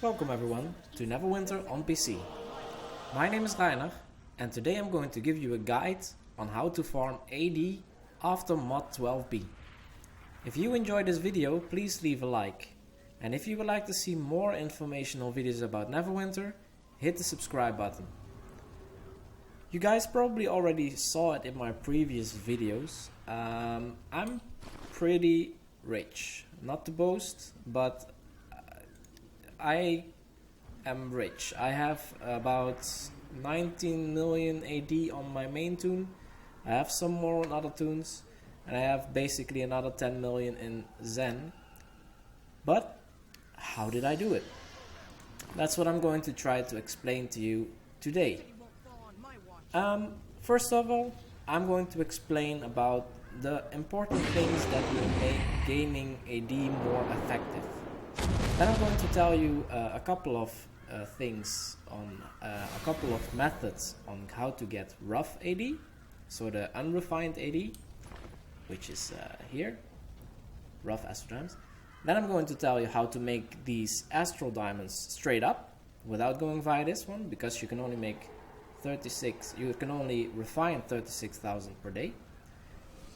Welcome everyone to Neverwinter on PC. My name is Reiner and today I'm going to give you a guide on how to farm AD after mod12b. If you enjoyed this video, please leave a like. And if you would like to see more informational videos about Neverwinter, hit the subscribe button. You guys probably already saw it in my previous videos. I'm pretty rich. Not to boast, but I am rich. I have about 19 million AD on my main tune. I have some more on other tunes, and I have basically another 10 million in Zen. But how did I do it? That's what I'm going to try to explain to you today. First of all, I'm going to explain about the important things that will make gaining AD more effective. Then I'm going to tell you a couple of things on a couple of methods on how to get rough AD, so the unrefined AD, which is here, rough Astral Diamonds. Then I'm going to tell you how to make these Astral Diamonds straight up without going via this one, because you can only make 36. You can only refine 36,000 per day.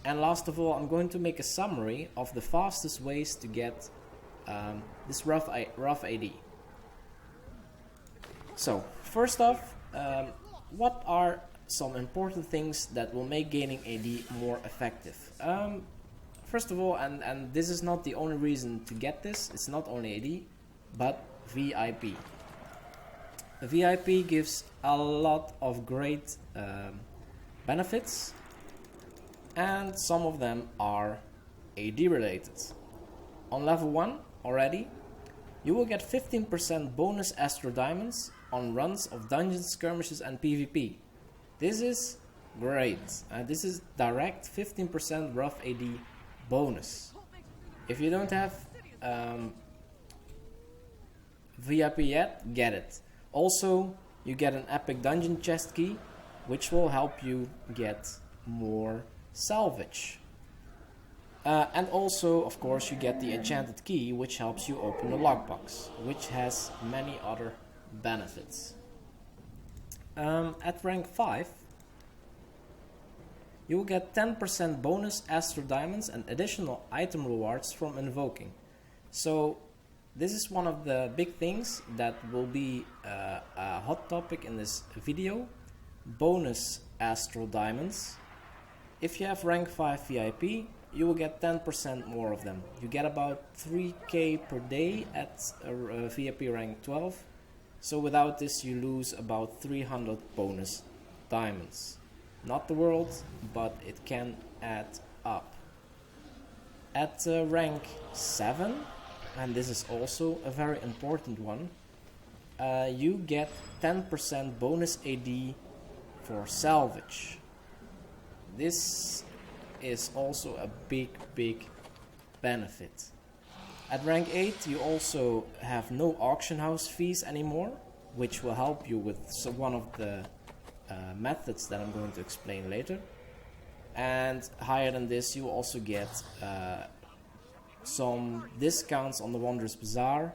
And last of all, I'm going to make a summary of the fastest ways to get this rough AD. So first off, what are some important things that will make gaining AD more effective? First of all, and this is not the only reason to get this, it's not only AD, but VIP. VIP gives a lot of great benefits, and some of them are AD related. On level 1 already, you will get 15% bonus Astral Diamonds on runs of dungeons, skirmishes and PvP. This is great. This is direct 15% rough AD bonus. If you don't have VIP yet, get it. Also, you get an epic dungeon chest key, which will help you get more salvage. And also, of course, you get the enchanted key, which helps you open the lockbox, which has many other benefits. At rank 5, you will get 10% bonus Astral Diamonds and additional item rewards from invoking. So this is one of the big things that will be a hot topic in this video. Bonus Astral Diamonds. If you have rank 5 VIP, you will get 10% more of them. You get about 3k per day at VIP rank 12. So without this you lose about 300 bonus diamonds. Not the world, but it can add up. At rank 7, and this is also a very important one, you get 10% bonus AD for salvage. This is also a big benefit. At rank 8 you also have no auction house fees anymore, which will help you with one of the methods that I'm going to explain later. And higher than this you also get some discounts on the Wondrous Bazaar,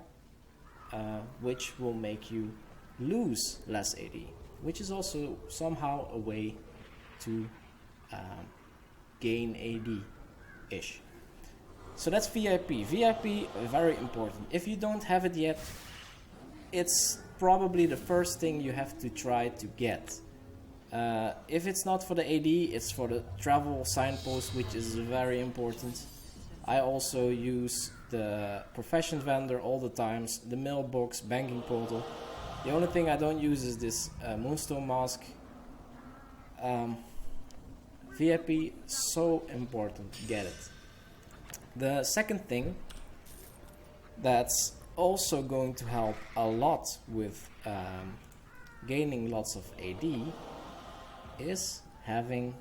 which will make you lose less AD, which is also somehow a way to gain AD-ish. So that's VIP. VIP, very important. If you don't have it yet, it's probably the first thing you have to try to get. If it's not for the AD, it's for the travel signpost, which is very important. I also use the profession vendor all the times, the mailbox, banking portal. The only thing I don't use is this moonstone mask. VIP, so important, get it. The second thing that's also going to help a lot with gaining lots of AD is having,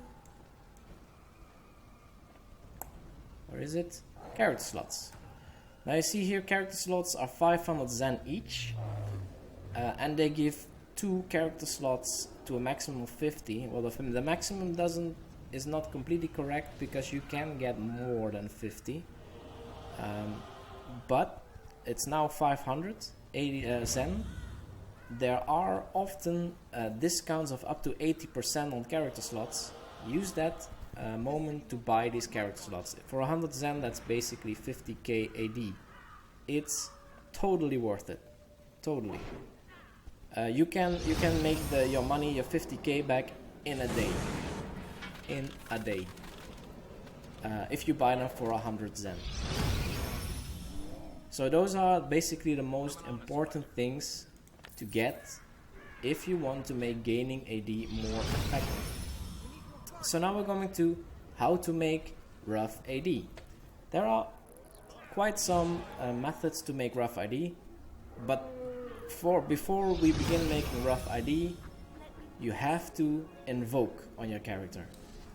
where is it? Character slots. Now you see here character slots are 500 Zen each, and they give 2 character slots to a maximum of 50. Well, the maximum is not completely correct, because you can get more than 50, but it's now 500, 80 Zen, there are often discounts of up to 80% on character slots. Use that moment to buy these character slots. For 100 Zen, that's basically 50k AD. It's totally worth it. Totally. You can make your money, your 50k back in a day. In a day. If you buy them for 100 Zen. So those are basically the most important things to get if you want to make gaining AD more effective. So now we're going to how to make rough AD. There are quite some methods to make rough AD, but before we begin making rough AD, you have to invoke on your character.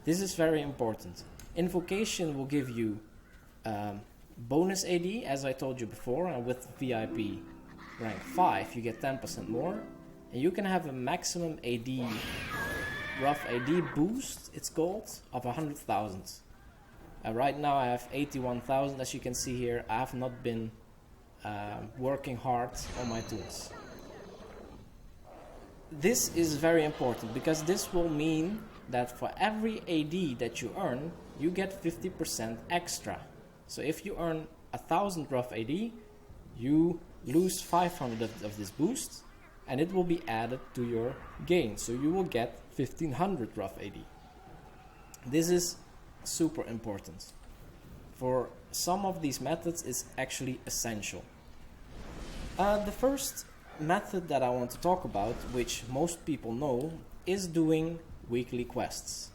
This is very important. Invocation will give you bonus AD, as I told you before, and with VIP rank 5 you get 10% more, and you can have a maximum AD, rough AD boost, it's called, of 100,000. Right now I have 81,000, as you can see here. I have not been working hard on my tools. This is very important because this will mean that for every AD that you earn, you get 50% extra. So if you earn 1,000 rough AD, you lose 500 of this boost, and it will be added to your gain. So you will get 1,500 rough AD. This is super important. For some of these methods, it's actually essential. The first method that I want to talk about, which most people know, is doing weekly quests.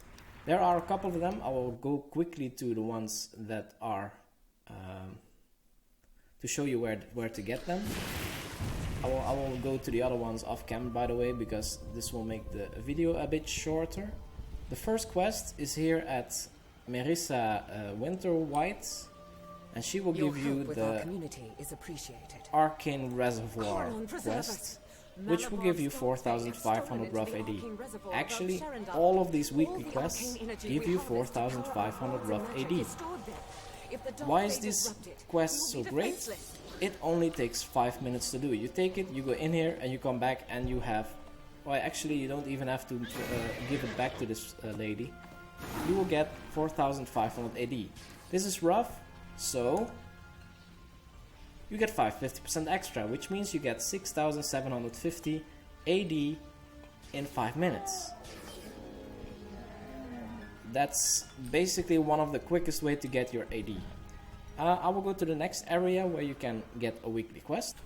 There are a couple of them. I will go quickly to the ones that are to show you where to get them. I will go to the other ones off camera, by the way, because this will make the video a bit shorter. The first quest is here at Marissa Winter White, and she will give you the Arcane Reservoir quest, which will give you 4,500 rough AD. Actually, all of these weekly quests give you 4,500 rough AD. Why is this quest so great? It only takes 5 minutes to do. You take it, you go in here, and you come back, and you have... Well, actually, you don't even have to give it back to this lady. You will get 4,500 AD. This is rough, so you get 50% extra, which means you get 6,750 AD in 5 minutes. That's basically one of the quickest way to get your AD. I will go to the next area where you can get a weekly quest.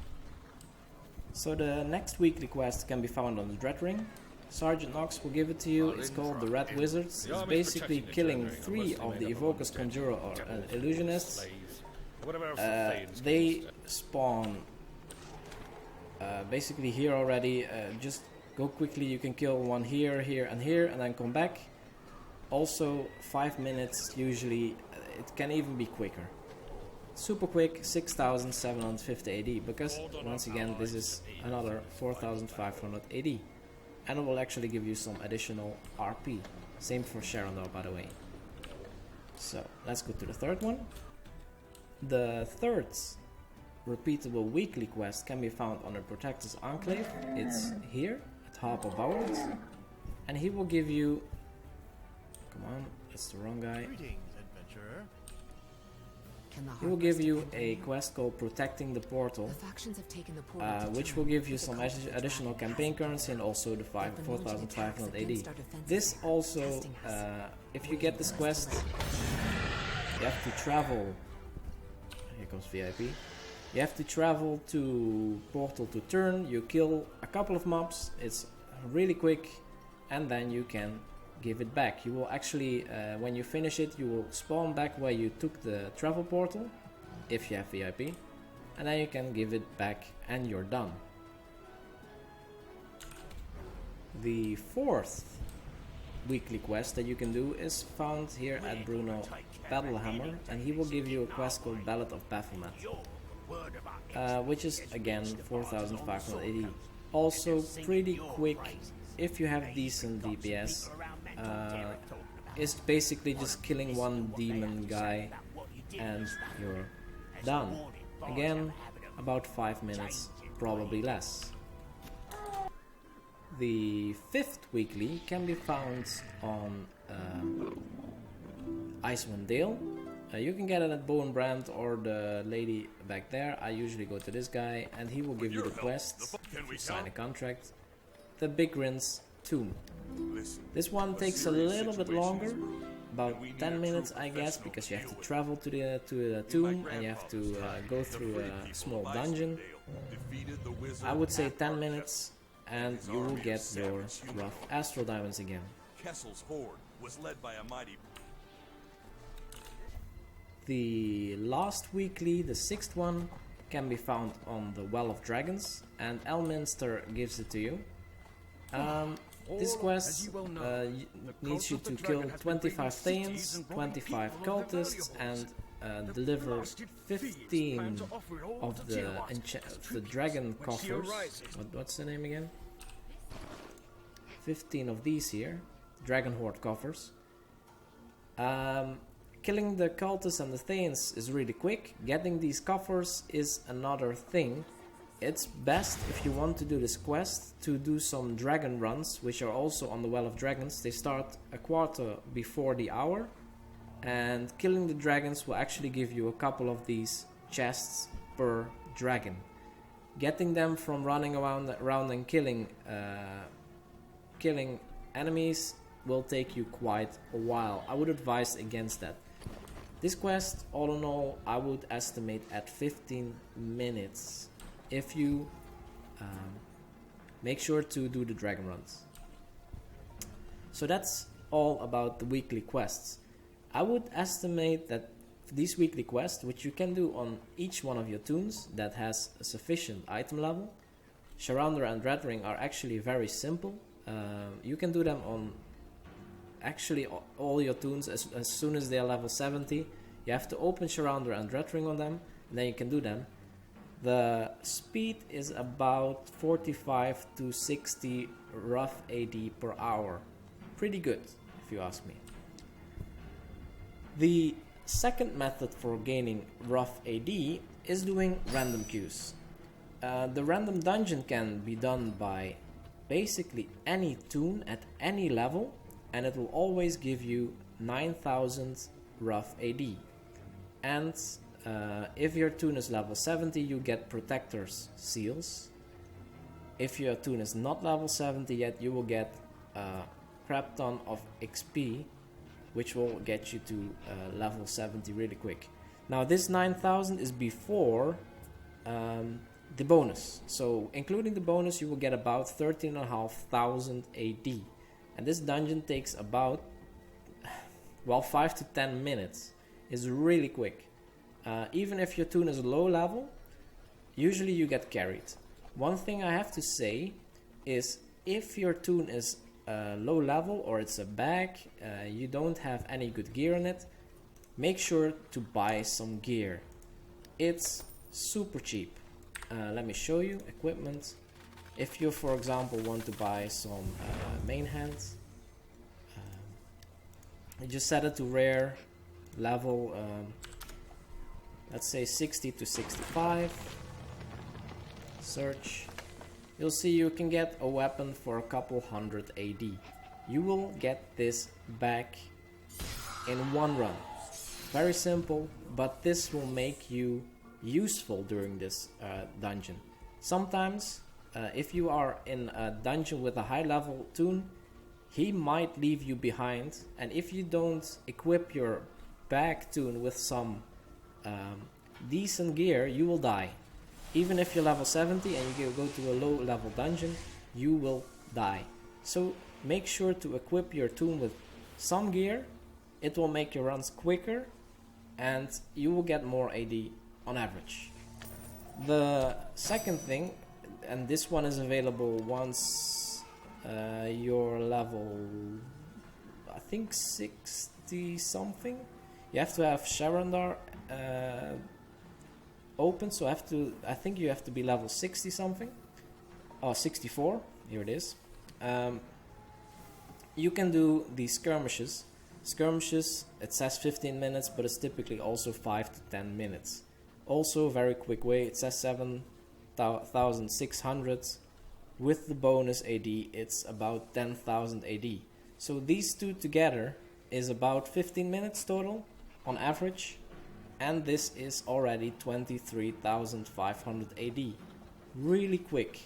So the next weekly quest can be found on the Dread Ring. Sergeant Knox will give it to you. It's called the Red Wizards. It's basically killing 3 of the Evokers, Conjurer, or Illusionists. They spawn basically here already. Just go quickly. You can kill one here, here, and here, and then come back. Also 5 minutes usually. It can even be quicker. Super quick, 6,750 AD, because once again this is another 4,500 AD, and it will actually give you some additional RP. Same for Sharondor, by the way. So let's go to the third one. The third repeatable weekly quest can be found on the Protector's Enclave. It's here at Harper Bowers, and he will give you... Come on, that's the wrong guy. He will give you a quest called Protecting the Portal, which will give you some additional campaign currency and also the 4,500 AD. This also, if you get this quest, you have to travel. Here comes VIP. You have to travel to Portal to turn. You kill a couple of mobs. It's really quick, and then you can give it back. You will actually, when you finish it, you will spawn back where you took the travel portal, if you have VIP, and then you can give it back and you're done. The fourth weekly quest that you can do is found here at Bruno Battlehammer, and he will give you a quest called Ballad of Baphomet, which is again 4,500 AD. Also pretty quick if you have decent DPS. It's basically just killing one demon guy and you're done. Again, about 5 minutes, probably less. The 5th weekly can be found on Icewind Dale. You can get it at Bowen Brand or the lady back there. I usually go to this guy and he will give you the quest if you sign a contract. The Big Rin's Tomb. This one takes a little bit longer, about 10 minutes I guess, because you have to travel to the tomb and you have to go through a small dungeon. I would say 10 minutes and you will get your rough Astral Diamonds again. Kessel's horde was led by a mighty... The last weekly, the 6th one, can be found on the Well of Dragons, and Elminster gives it to you. This quest needs you to kill 25 Thanes, 25 cultists, and deliver 15 of the dragon coffers. What's the name again? 15 of these here, dragon horde coffers. Killing the cultists and the Thanes is really quick. Getting these coffers is another thing. It's best, if you want to do this quest, to do some dragon runs, which are also on the Well of Dragons. They start a quarter before the hour, and killing the dragons will actually give you a couple of these chests per dragon. Getting them from running around and killing enemies will take you quite a while. I would advise against that. This quest, all in all, I would estimate at 15 minutes if you make sure to do the dragon runs. So that's all about the weekly quests. I would estimate that these weekly quests, which you can do on each one of your toons that has a sufficient item level, Sharounder and Red Ring are actually very simple. You can do them on actually all your toons as soon as they are level 70. You have to open Sharounder and Red Ring on them, and then you can do them. The speed is about 45 to 60 rough AD per hour. Pretty good, if you ask me. The second method for gaining rough AD is doing random queues. The random dungeon can be done by basically any toon at any level, and it will always give you 9000 rough AD. And if your toon is level 70, you get Protector's Seals. If your toon is not level 70 yet, you will get a crap ton of XP, which will get you to level 70 really quick. Now this 9000 is before the bonus. So including the bonus, you will get about 13,500 AD. And this dungeon takes about 5 to 10 minutes. It's really quick. Even if your toon is low level, usually you get carried. One thing I have to say is, if your toon is low level or it's a bag, you don't have any good gear in it, make sure to buy some gear. It's super cheap. Let me show you equipment. If you, for example, want to buy some main hands, you just set it to rare level, let's say 60 to 65. Search. You'll see you can get a weapon for a couple hundred AD. You will get this back in one run. Very simple, but this will make you useful during this dungeon. Sometimes if you are in a dungeon with a high level toon, he might leave you behind, and if you don't equip your back toon with some decent gear, you will die. Even if you're level 70 and you go to a low level dungeon, you will die. So make sure to equip your toon with some gear. It will make your runs quicker and you will get more AD on average. The second thing, and this one is available once you're level, I think 60 something. You have to have Sharounder open, so I think you have to be level 60 something. Oh, 64, here it is. You can do these skirmishes. Skirmishes, it says 15 minutes, but it's typically also 5 to 10 minutes. Also very quick way, it says 7,600. With the bonus AD, it's about 10,000 AD. So these two together is about 15 minutes total on average. And this is already 23,500 AD. Really quick.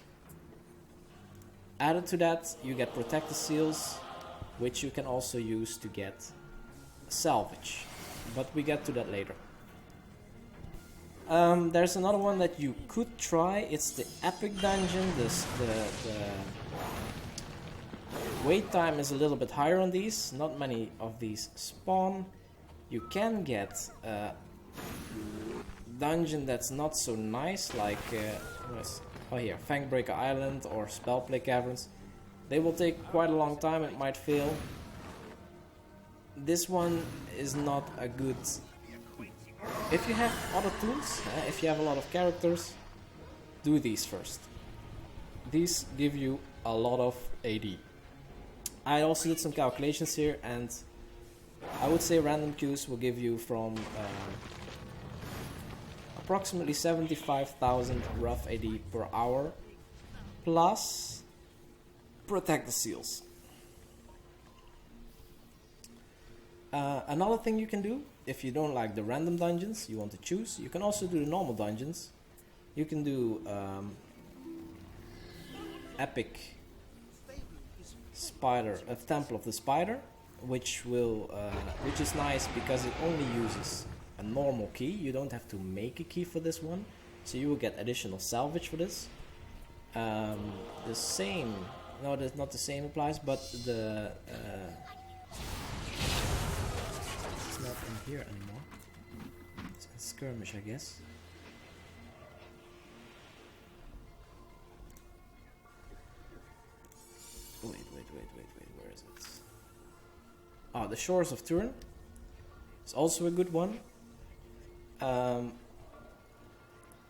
Added to that, you get protected seals, which you can also use to get salvage. But we get to that later. There's another one that you could try. It's the epic dungeon. The wait time is a little bit higher on these. Not many of these spawn. You can get a dungeon that's not so nice, like here, Fangbreaker Island or Spellplay Caverns. They will take quite a long time. It might fail. This one is not a good. If you have other tools, if you have a lot of characters, do these first. These give you a lot of AD. I also did some calculations here, and I would say random queues will give you from approximately 75,000 rough AD per hour, plus protect the seals. Another thing you can do, if you don't like the random dungeons you want to choose, you can also do the normal dungeons. You can do epic spider, a temple of the spider, which is nice because it only uses a normal key. You don't have to make a key for this one, so you will get additional salvage for this. The same, no, that's not the same applies, but the it's not in here anymore. It's in skirmish, I guess. Wait, where is it? Ah, the Shores of Turin. It's also a good one.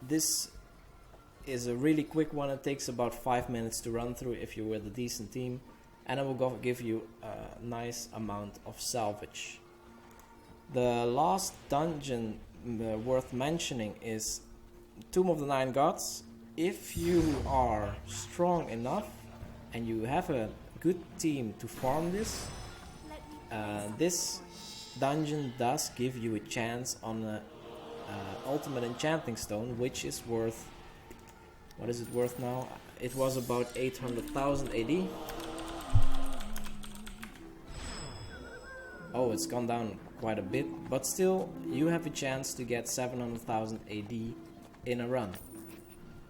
This is a really quick one. It takes about 5 minutes to run through if you're with a decent team, and it will give you a nice amount of salvage. The last dungeon worth mentioning is Tomb of the Nine Gods. If you are strong enough and you have a good team to farm this, this dungeon does give you a chance on a ultimate enchanting stone, which is worth, what is it worth now? It was about 800,000 AD. Oh, it's gone down quite a bit, but still you have a chance to get 700,000 AD in a run.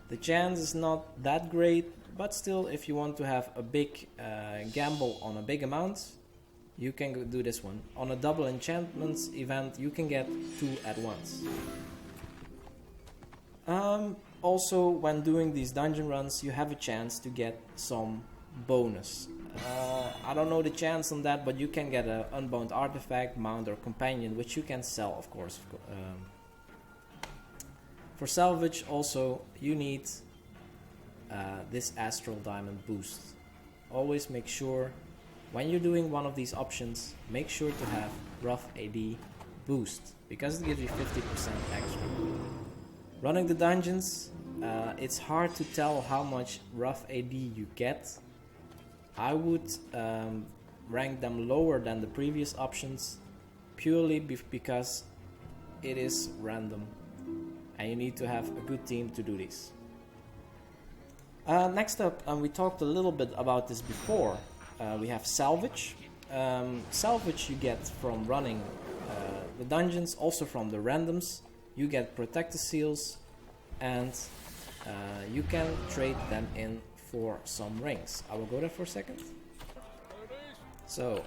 The chance is not that great, but still, if you want to have a big gamble on a big amount, you can do this one. On a double enchantments event, you can get 2 at once. Also, when doing these dungeon runs, you have a chance to get some bonus. I don't know the chance on that, but you can get an unbound artifact, mount, or companion, which you can sell, of course. For salvage, also, you need this Astral Diamond boost. Always make sure, when you're doing one of these options, make sure to have rough AD boost, because it gives you 50% extra. Running the dungeons, it's hard to tell how much rough AD you get. I would rank them lower than the previous options, purely because it is random and you need to have a good team to do this. Next up, and we talked a little bit about this before, we have Salvage. Salvage you get from running the dungeons, also from the randoms. You get protected seals, and you can trade them in for some rings. I will go there for a second. So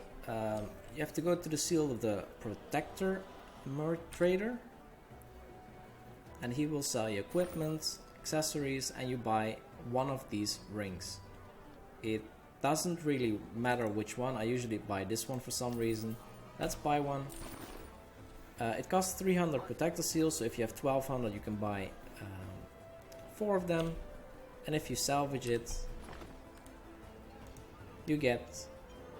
you have to go to the seal of the Protector Trader, and he will sell you equipment, accessories, and you buy one of these rings. It doesn't really matter which one. I usually buy this one for some reason. Let's buy one. It costs 300 protector seals, so if you have 1200 you can buy 4 of them, and if you salvage it you get,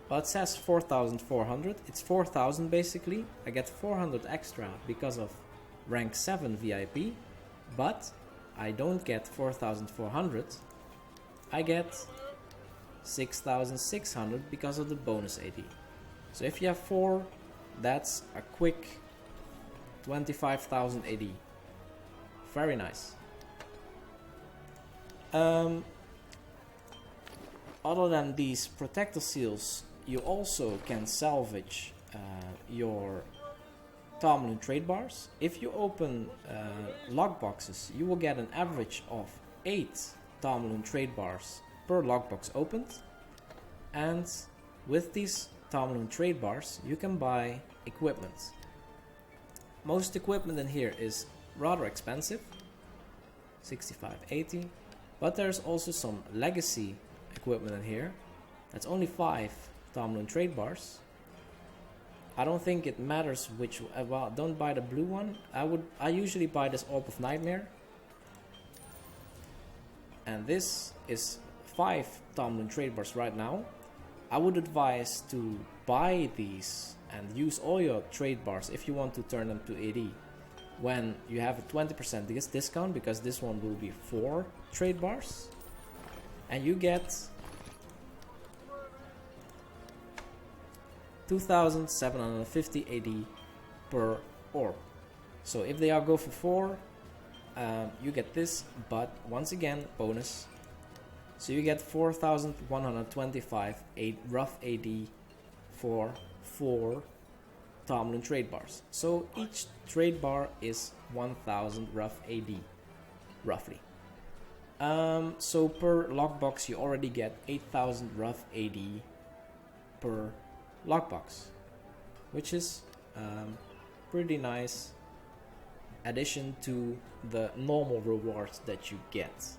well, it says 4,400, it's 4,000 basically. I get 400 extra because of rank 7 VIP, but I don't get 4,400, I get 6,600 because of the bonus AD. So if you have 4, that's a quick 25,000 AD. Very nice. Other than these protector seals, you also can salvage your Tomlin trade bars. If you open lockboxes, you will get an average of 8 Tomlin trade bars per lockbox opened. And with these Tomlin trade bars, you can buy equipment. Most equipment in here is rather expensive, 65.80, but there's also some legacy equipment in here. That's only 5 Tomlin trade bars. I don't think it matters which. Well, don't buy the blue one. I usually buy this Orb of Nightmare, and this is 5 Tomlin trade bars right now. I would advise to buy these and use all your trade bars if you want to turn them to AD when you have a 20% discount, because this one will be 4 trade bars, and you get 2,750 AD per orb. So if they all go for 4, you get this, but once again, bonus. So you get 4,125 rough AD for 4 Tomlin trade bars. So each trade bar is 1,000 rough AD, roughly. So per lockbox you already get 8,000 rough AD per lockbox, which is pretty nice addition to the normal rewards that you get.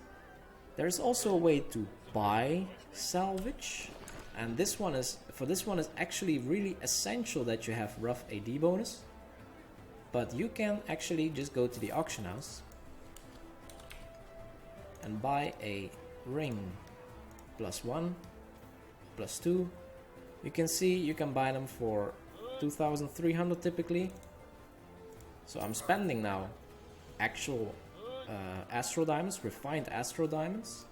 There's also a way to buy salvage, and this one is actually really essential that you have rough AD bonus, but you can actually just go to the auction house and buy a ring +1 +2. You can see you can buy them for 2,300 typically. So I'm spending now actual Astral Diamonds, refined Astral Diamonds,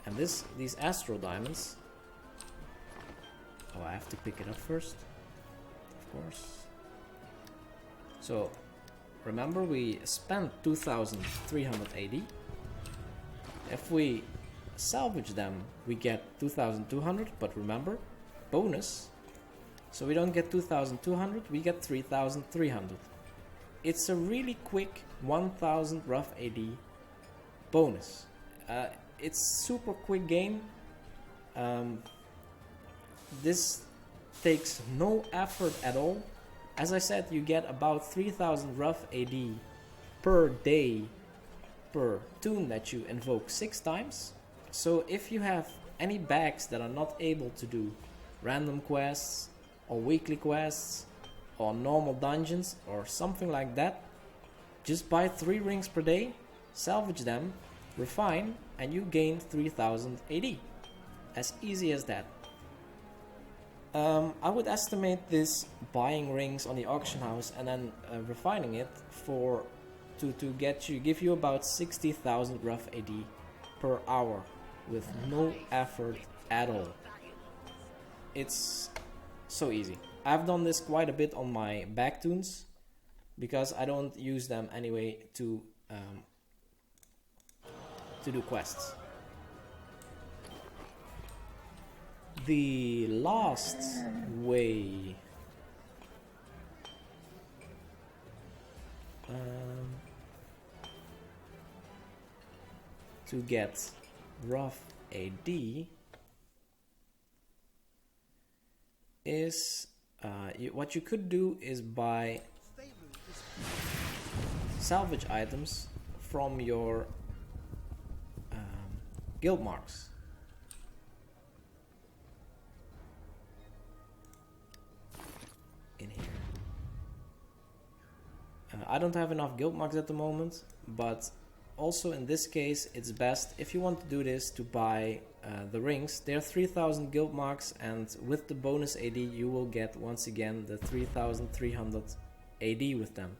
and these Astral Diamonds. Oh, I have to pick it up first, of course. So remember, we spent 2,300 AD. If we salvage them, we get 2,200, but remember, bonus, so we don't get 2,200, we get 3,300. It's a really quick 1,000 rough AD bonus. It's super quick game. This takes no effort at all. As I said, you get about 3,000 rough AD per day per toon that you invoke 6 times. So if you have any bags that are not able to do random quests or weekly quests or normal dungeons or something like that, just buy 3 rings per day, salvage them, refine, and you gain 3,000 AD. As easy as that. I would estimate this buying rings on the auction house and then refining it to give you about 60,000 rough AD per hour with no effort at all. It's so easy. I've done this quite a bit on my back toons because I don't use them anyway to do quests. The last way to get rough AD is what you could do is buy salvage items from your guild marks. In here. I don't have enough guild marks at the moment, but also in this case it's best, if you want to do this, to buy the rings. They're 3,000 guild marks, and with the bonus AD you will get once again the 3,300 AD with them,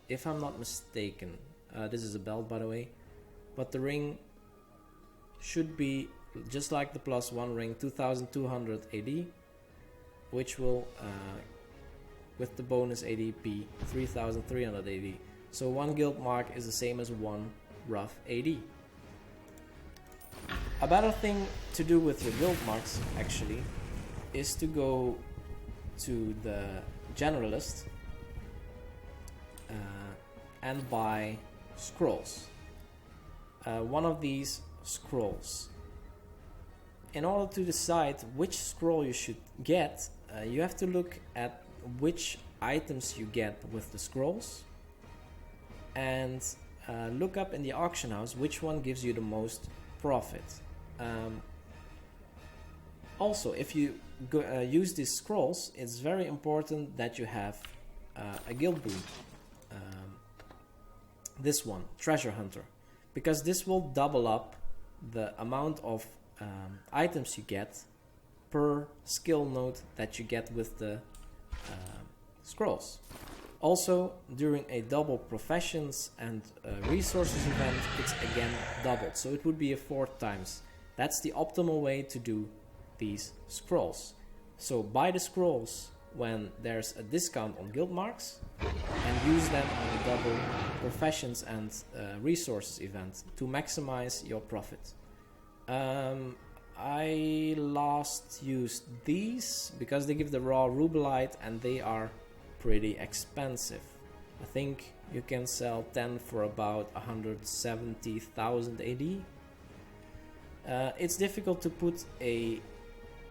if I'm not mistaken. This is a belt, by the way. But the ring should be just like the +1 ring, 2200 AD, which will, with the bonus AD, be 3300 AD. So 1 guild mark is the same as 1 rough AD. A better thing to do with your guild marks, actually, is to go to the generalist and buy scrolls. One of these scrolls. In order to decide which scroll you should get, you have to look at which items you get with the scrolls and look up in the auction house which one gives you the most profit. Also, if you use these scrolls, it's very important that you have a guild boon. This one, Treasure Hunter, because this will double up the amount of items you get per skill node that you get with the scrolls. Also, during a double professions and resources event, it's again doubled, so it would be a 4 times. That's the optimal way to do these scrolls. So buy the scrolls when there's a discount on guild marks and use them on a double professions and resources event to maximize your profit. I last used these because they give the raw rubelite and they are pretty expensive. I think you can sell 10 for about 170,000 AD. It's difficult to put a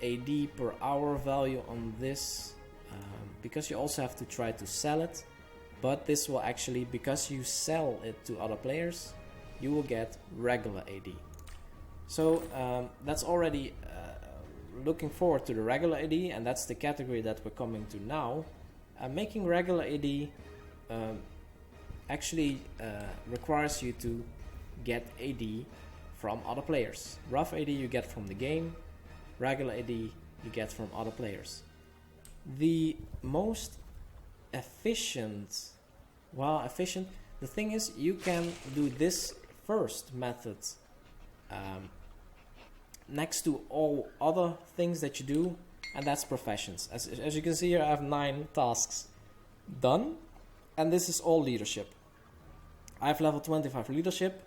AD per hour value on this because you also have to try to sell it, but this will actually, because you sell it to other players, you will get regular AD. So that's already looking forward to the regular AD, and that's the category that we're coming to now. Making regular AD actually requires you to get AD from other players. Rough AD you get from the game, regular AD you get from other players. The most efficient, the thing is, you can do this first method next to all other things that you do, and that's professions. As you can see here, I have 9 tasks done, and this is all leadership. I have level 25 leadership.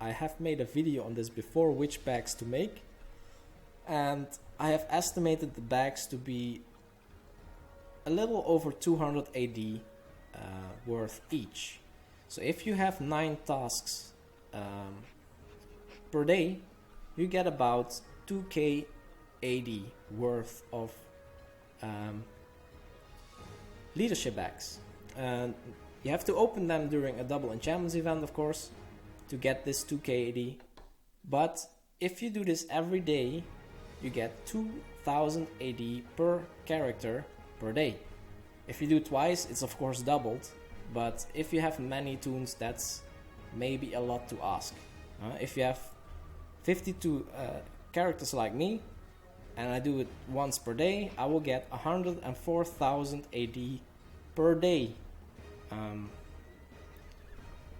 I have made a video on this before, which bags to make, and I have estimated the bags to be a little over 200 AD worth each. So if you have 9 tasks per day, you get about 2k AD worth of leadership bags. And you have to open them during a double enchantments event, of course, to get this 2k AD. But if you do this every day, you get 2000 AD per character per day. If you do twice, it's of course doubled, but if you have many toons, that's maybe a lot to ask. If you have 52 characters like me, and I do it once per day, I will get 104,000 AD per day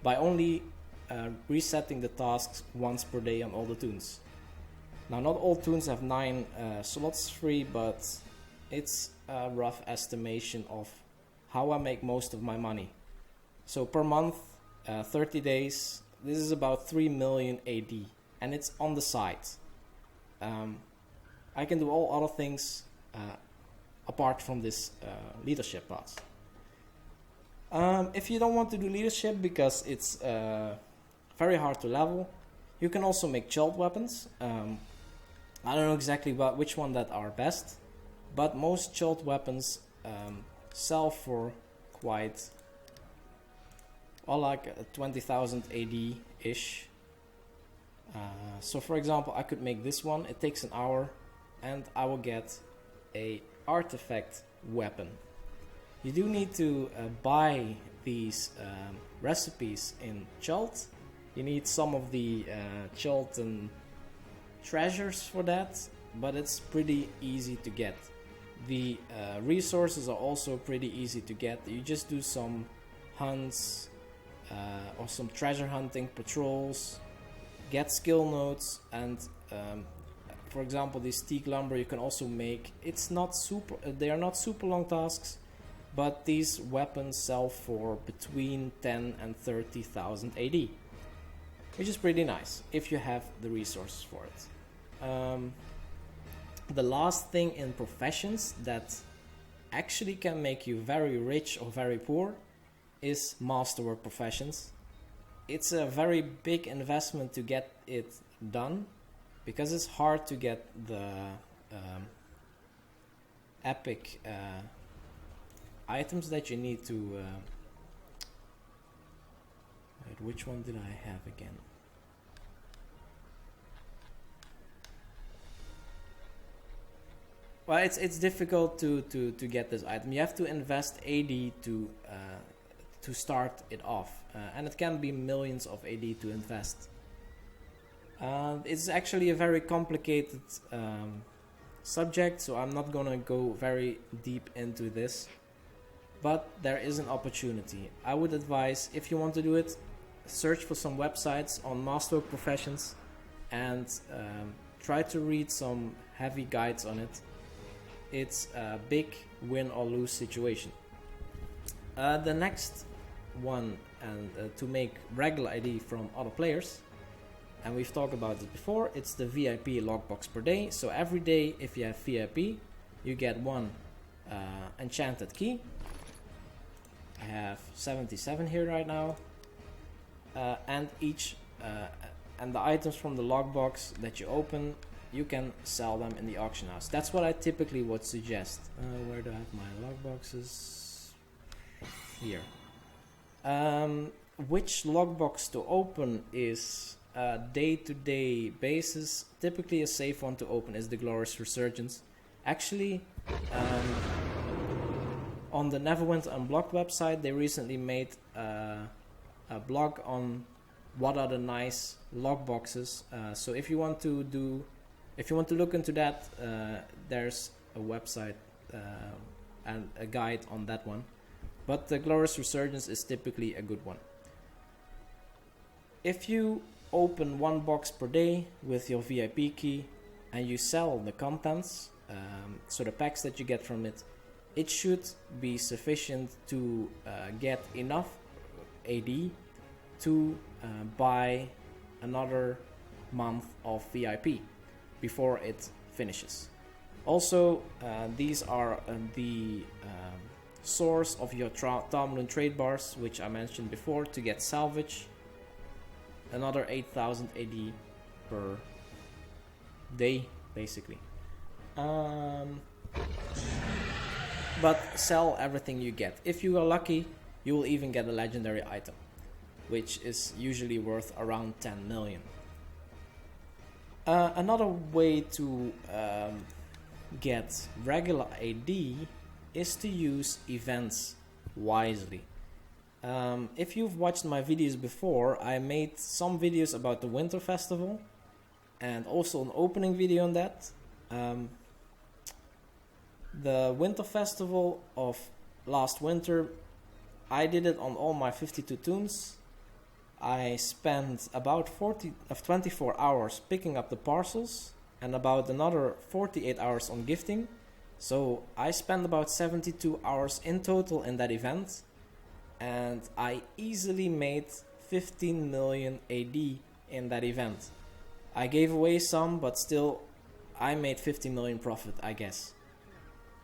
by only resetting the tasks once per day on all the toons. Now, not all toons have 9 slots free, but it's a rough estimation of how I make most of my money. So per month, 30 days, this is about 3 million AD, and it's on the side. I can do all other things apart from this leadership part. If you don't want to do leadership because it's very hard to level, you can also make chilled weapons. I don't know exactly which one that are best, but most chilled weapons sell for quite, well, like 20,000 AD ish. So for example, I could make this one. It takes an hour, and I will get a artifact weapon. You do need to buy these recipes in Chult. You need some of the Chultan treasures for that, but it's pretty easy to get. The resources are also pretty easy to get. You just do some hunts or some treasure hunting patrols, get skill notes, and for example, this teak lumber you can also make. It's not super. They are not super long tasks, but these weapons sell for between 10 and 30,000 AD, which is pretty nice if you have the resources for it. The last thing in professions that actually can make you very rich or very poor is masterwork professions. It's a very big investment to get it done, because it's hard to get the epic items that you need to... wait, which one did I have again? Well, it's difficult to get this item. You have to invest AD to start it off, and it can be millions of AD to invest. It's actually a very complicated subject, so I'm not gonna go very deep into this, but there is an opportunity. I would advise, if you want to do it, search for some websites on masterwork professions and try to read some heavy guides on it. It's a big win or lose situation. The next one, and to make regular ID from other players, and we've talked about it before, it's the VIP lockbox per day. So every day, if you have VIP, you get one enchanted key. I have 77 here right now, and and the items from the lockbox that you open, you can sell them in the auction house. That's what I typically would suggest. Where do I have my lockboxes? Here. Which lockbox to open is day-to-day basis. Typically a safe one to open is the Glorious Resurgence. Actually, on the Neverwinter Unblocked website, they recently made a blog on what are the nice lockboxes. So if you want to look into that, there's a website and a guide on that one. But the Glorious Resurgence is typically a good one. If you open one box per day with your VIP key and you sell the contents, so the packs that you get from it, it should be sufficient to get enough AD to buy another month of VIP before it finishes. Also, these are the source of your Tamarin trade bars, which I mentioned before, to get Salvage. Another 8,000 AD per day, basically. But sell everything you get. If you are lucky, you will even get a legendary item, which is usually worth around 10 million. Another way to get regular AD is to use events wisely. If you've watched my videos before, I made some videos about the Winter Festival and also an opening video on that. The Winter Festival of last winter, I did it on all my 52 toons. I spent about 24 hours picking up the parcels and about another 48 hours on gifting. So I spent about 72 hours in total in that event, and I easily made 15 million AD in that event. I gave away some, but still I made 50 million profit, I guess.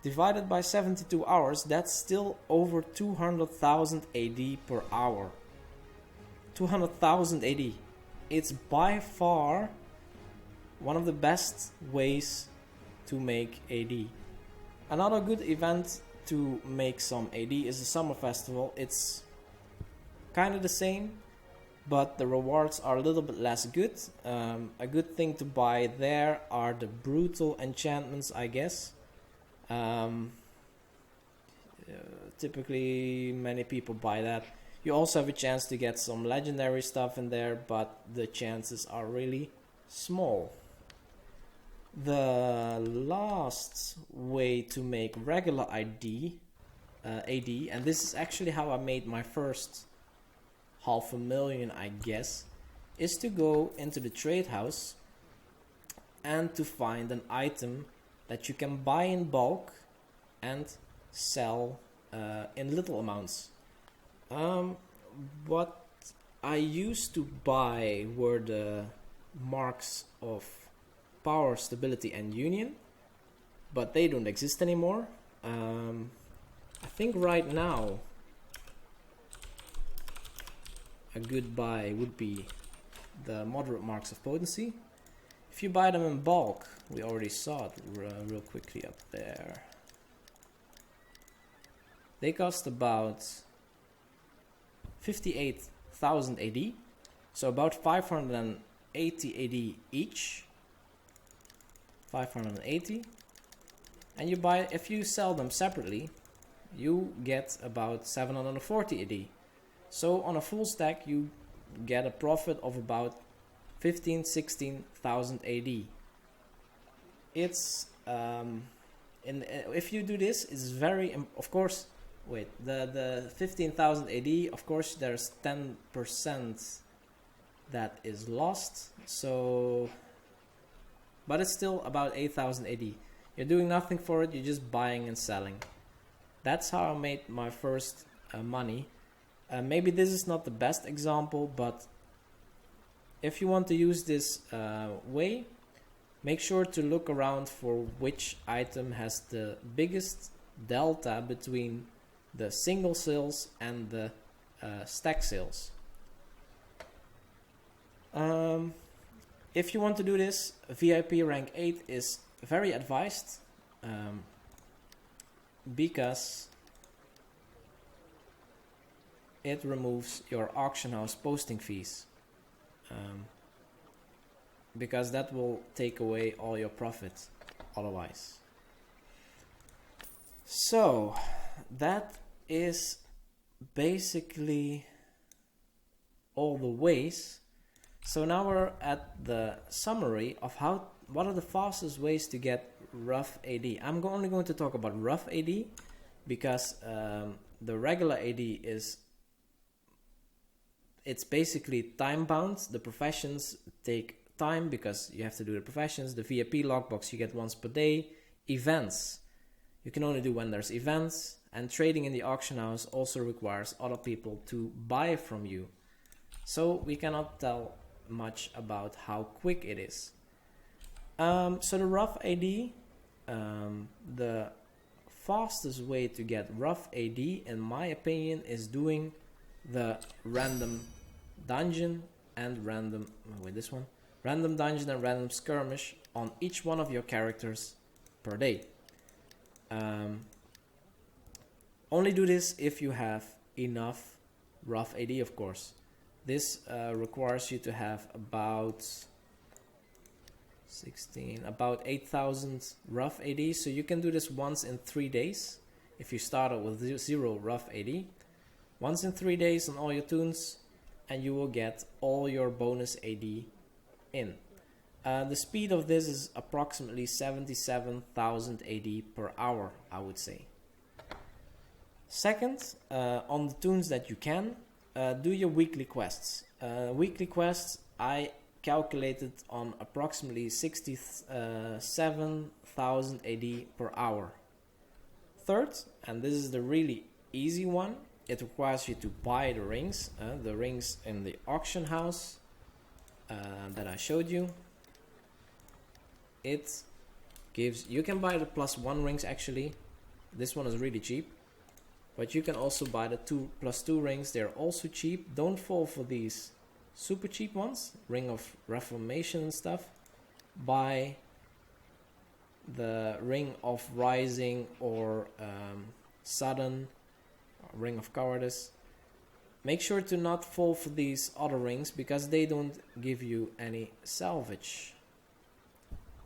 Divided by 72 hours, that's still over 200,000 AD per hour. 200,000 AD. It's by far one of the best ways to make AD. Another good event to make some AD is the Summer Festival. It's kind of the same, but the rewards are a little bit less good. A good thing to buy there are the brutal enchantments, I guess. Typically many people buy that. You also have a chance to get some legendary stuff in there, but the chances are really small. The last way to make regular AD, and this is actually how I made my first 500,000 I guess, is to go into the trade house and to find an item that you can buy in bulk and sell in little amounts. What I used to buy were the marks of power, stability and union, but they don't exist anymore. I think right now a good buy would be the moderate marks of potency. If you buy them in bulk, we already saw it real quickly up there. They cost about 58,000 AD, so about 580 AD each. 580. And you buy, if you sell them separately, you get about 740 AD. So on a full stack you get a profit of about 16,000 AD. It's if you do this, it's very of course. Wait, the 15,000 AD. Of course, there's 10% that is lost. So, but it's still about 8,000 AD. You're doing nothing for it. You're just buying and selling. That's how I made my first money. Maybe this is not the best example, but if you want to use this way, make sure to look around for which item has the biggest delta between the single sales and the stack sales. If you want to do this, VIP rank 8 is very advised, because it removes your auction house posting fees, because that will take away all your profit otherwise. So that is basically all the ways. So now we're at the summary of what are the fastest ways to get rough AD. I'm only going to talk about rough AD because the regular AD it's basically time bound. The professions take time because you have to do the professions. The VIP lockbox you get once per day. Events you can only do when there's events, and trading in the auction house also requires other people to buy from you. So we cannot tell much about how quick it is. So the rough AD, the fastest way to get rough AD in my opinion is doing the random dungeon and random dungeon and random skirmish on each one of your characters per day. Only do this if you have enough rough AD, of course. This requires you to have about 8,000 rough AD, so you can do this once in 3 days if you start out with 0 rough AD. Once in 3 days on all your toons, and you will get all your bonus AD in. The speed of this is approximately 77,000 AD per hour, I would say. Second, on the toons that you can, do your weekly quests. Weekly quests I calculated on approximately 67,000 AD per hour. Third, and this is the really easy one, it requires you to buy the rings in the auction house that I showed you. It gives, you can buy the +1 rings actually. This one is really cheap. But you can also buy the +2 rings. They're also cheap. Don't fall for these super cheap ones. Ring of Reformation and stuff. Buy the Ring of Rising or Sudden, Ring of Cowardice. Make sure to not fall for these other rings because they don't give you any salvage.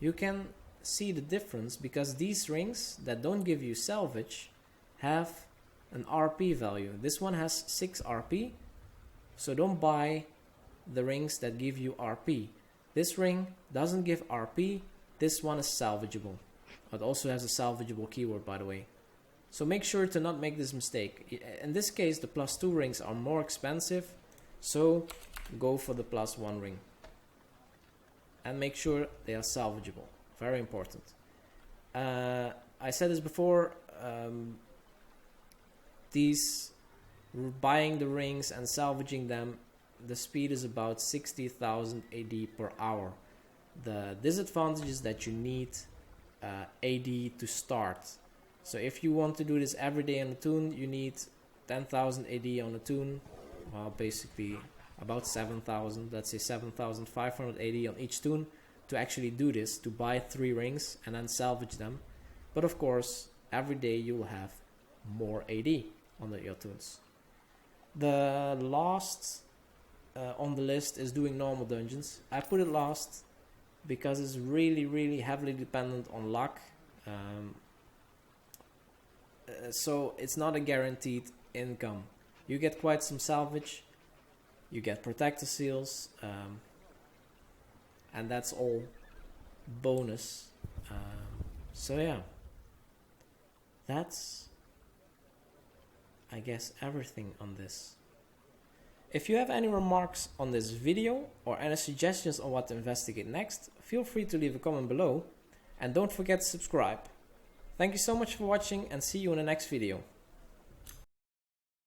You can see the difference because these rings that don't give you salvage have an RP value. This one has 6 RP, so don't buy the rings that give you RP. This ring doesn't give RP. This one is salvageable. It also has a salvageable keyword, by the way. So make sure to not make this mistake. In this case, the +2 rings are more expensive, So go for the +1 ring. And make sure they are salvageable. Very important. I said this before, buying the rings and salvaging them, the speed is about 60,000 AD per hour. The disadvantage is that you need AD to start. So if you want to do this every day on a toon, you need 10,000 AD on a toon. Well, basically about 7,000, let's say 7,500 AD on each toon to actually do this, to buy 3 rings and then salvage them. But of course, every day you will have more AD on your toons. The last on the list is doing normal dungeons. I put it last because it's really heavily dependent on luck. So it's not a guaranteed income. You get quite some salvage, you get protector seals, and that's all bonus. So yeah, that's, I guess, everything on this. If you have any remarks on this video or any suggestions on what to investigate next, feel free to leave a comment below, and don't forget to subscribe. Thank you so much for watching, and see you in the next video.